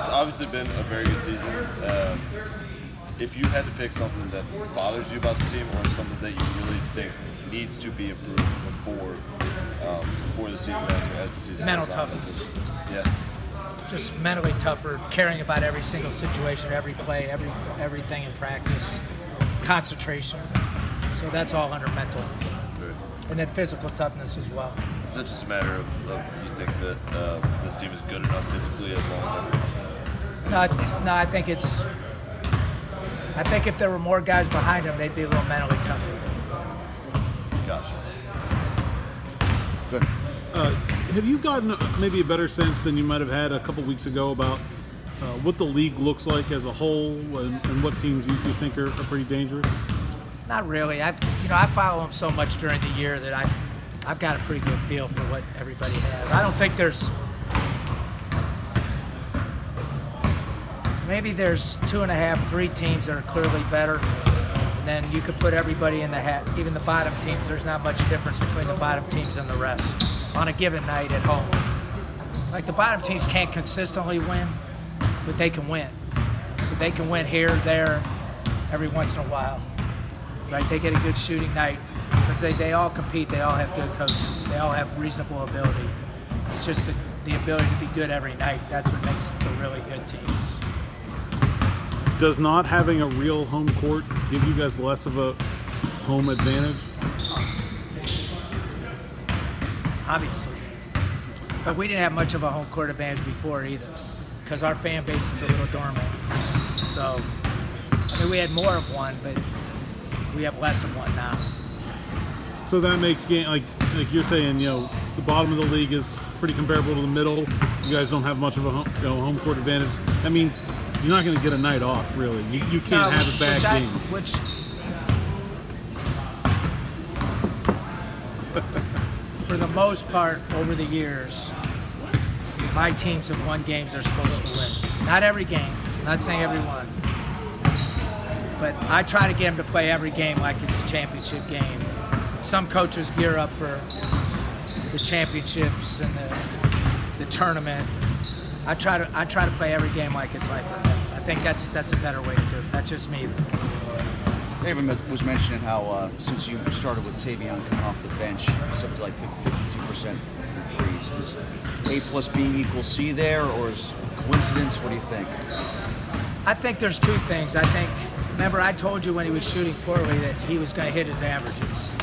it's obviously been a very good season. If you had to pick something that bothers you about the team, or something that you really think needs to be improved before the season ends, or as the season mental goes on, toughness. Yeah. Just mentally tougher, caring about every single situation, every play, everything in practice, concentration. So that's all under mental. Good. And then physical toughness as well. Is it just a matter of you think that this team is good enough physically as long as everyone's... No, I think if there were more guys behind them, they'd be a little mentally tougher. Gotcha. Good. Have you gotten maybe a better sense than you might have had a couple weeks ago about what the league looks like as a whole, and what teams you think are pretty dangerous? Not really. I follow them so much during the year that I've got a pretty good feel for what everybody has. I don't think maybe there's 2.5, 3 teams that are clearly better. And then you could put everybody in the hat. Even the bottom teams, there's not much difference between the bottom teams and the rest on a given night at home. Like the bottom teams can't consistently win, but they can win. So they can win here, there, every once in a while. Right? They get a good shooting night because they all compete. They all have good coaches. They all have reasonable ability. It's just the ability to be good every night. That's what makes the really good teams. Does not having a real home court give you guys less of a home advantage? Obviously. But we didn't have much of a home court advantage before either, because our fan base is a little dormant. So, I mean, we had more of one, but we have less of one now. So that makes game, like you're saying, the bottom of the league is pretty comparable to the middle. You guys don't have much of a home court advantage. That means you're not going to get a night off, really. You can't have a bad game. For the most part, over the years, my teams have won games they're supposed to win. Not every game. Not saying every one. But I try to get them to play every game like it's a championship game. Some coaches gear up for the championships and the tournament. I try to play every game like it's life or death. I think that's a better way to do it. That's just me. David was mentioning how since you started with Tavia coming off the bench, it's up to like 52% threes. Does A plus B equal C there, or is it coincidence? What do you think? I think there's two things. Remember I told you when he was shooting poorly that he was going to hit his averages.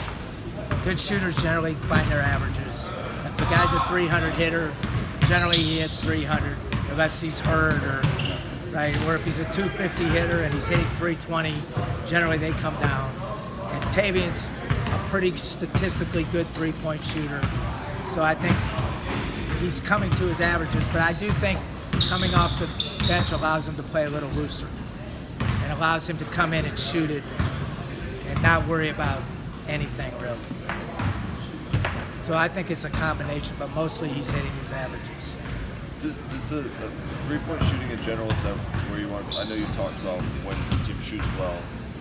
Good shooters generally find their averages. If the guy's a 300 hitter, generally he hits 300 unless he's hurt or if he's a 250 hitter and he's hitting 320, generally they come down. And Tavia's a pretty statistically good three-point shooter, so I think he's coming to his averages. But I do think coming off the bench allows him to play a little looser and allows him to come in and shoot it and not worry about anything really. So I think it's a combination, but mostly he's hitting his averages. Does the three-point shooting in general, is that where you want? I know you've talked about when this team shoots well,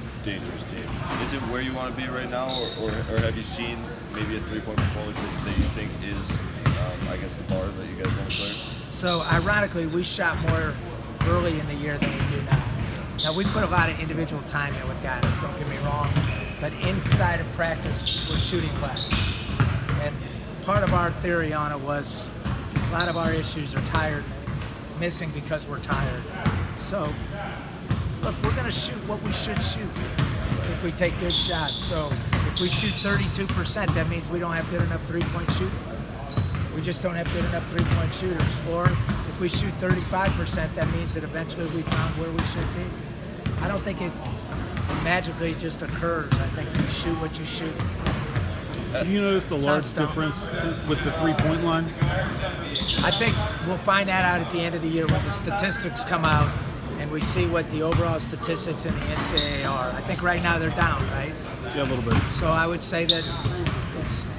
it's a dangerous team. Is it where you want to be right now, or have you seen maybe a three-point performance that you think is, the bar that you guys want to play? So ironically, we shot more early in the year than we do now. Now we put a lot of individual time in with guys, don't get me wrong, but inside of practice, we're shooting less. And part of our theory on it was a lot of our issues are missing because we're tired. So, look, we're going to shoot what we should shoot if we take good shots. So, if we shoot 32%, that means we don't have good enough three-point shooting. We just don't have good enough three-point shooters. Or if we shoot 35%, that means that eventually we found where we should be. I don't think it magically just occurs. I think you shoot what you shoot. Have you noticed a large difference with the three-point line? I think we'll find that out at the end of the year when the statistics come out and we see what the overall statistics in the NCAA are. I think right now they're down, right? Yeah, a little bit. So I would say that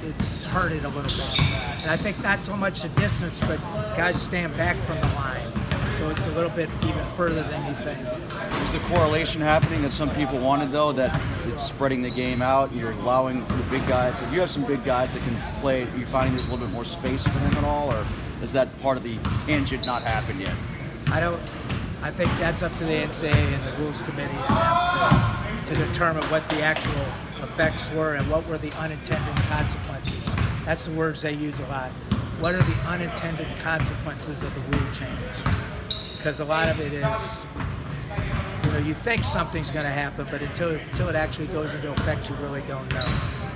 it's hurt it a little bit. And I think not so much the distance, but guys stand back from the line. So it's a little bit even further than you think. Is the correlation happening that some people wanted, though, that it's spreading the game out, you're allowing for the big guys? If you have some big guys that can play, are you finding there's a little bit more space for them at all, or is that part of the tangent not happened yet? I think that's up to the NCAA and the rules committee to determine what the actual effects were and what were the unintended consequences. That's the words they use a lot. What are the unintended consequences of the rule change? Because a lot of it is, you think something's going to happen, but until it actually goes into effect, you really don't know.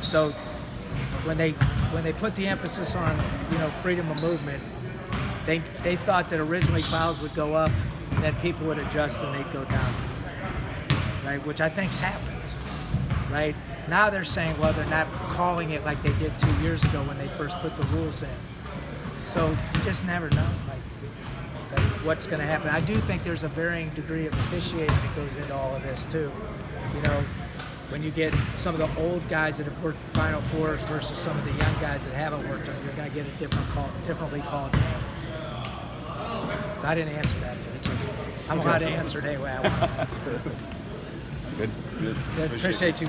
So when they put the emphasis on freedom of movement, they thought that originally fouls would go up, and then people would adjust and they'd go down, right? Which I think's happened, right? Now they're saying, well, they're not calling it like they did 2 years ago when they first put the rules in. So you just never know, like what's going to happen. I do think there's a varying degree of officiating that goes into all of this too. When you get some of the old guys that have worked the Final Fours versus some of the young guys that haven't worked them, you're going to get a differently called game. So I didn't answer that, but it's okay. I'm allowed to answer it anyway I want. Good. Good. Appreciate you.